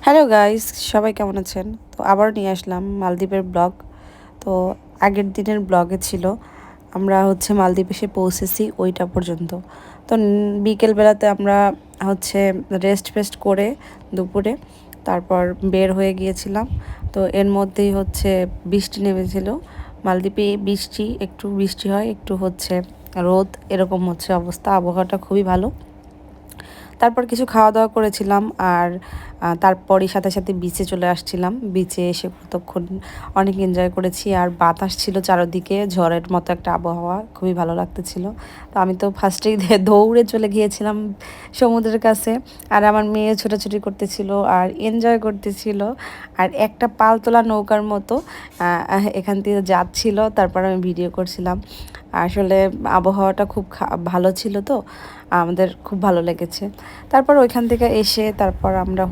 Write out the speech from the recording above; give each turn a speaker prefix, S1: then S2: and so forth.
S1: Hello guys, সবাই কেমন আছেন? তো আবার নিয়ে আসলাম মালদ্বীপের ব্লগ। তো আগের দিনের ব্লগে ছিল আমরা মালদ্বীপ এসে পৌঁছেছি ওইটা পর্যন্ত। তো বিকেলবেলাতে আমরা রেস্ট ফেস্ট করে দুপুরে তারপর বের হয়ে গিয়েছিলাম। তো এর মধ্যেই বৃষ্টি নেমেছিল। মালদ্বীপে একটু বৃষ্টি হয়, একটু রোদ, এরকম অবস্থা। আবহাওয়াটা খুবই ভালো। তারপর কিছু খাওয়া দাওয়া করেছিলাম আর তারপরই সাথে সাথে বিচে চলে আসছিলাম। বিচে এসে কতক্ষণ অনেক এনজয় করেছি আর বাতাস ছিল চারদিকে, ঝড়ের মতো একটা আবহাওয়া, খুবই ভালো লাগতেছিল। তো আমি তো ফার্স্টেই দৌড়ে চলে গিয়েছিলাম সমুদ্রের কাছে, আর আমার মেয়ে ছোটাছুটি করতেছিল আর এনজয় করতেছিল। আর একটা পালতোলা নৌকার মতো এখান থেকে যাচ্ছিল, তারপর আমি ভিডিও করছিলাম। আসলে আবহাওয়াটা খুব ভালো ছিল, তো আমাদের খুব ভালো লেগেছে। তারপর ওইখান থেকে এসে তারপর আমরা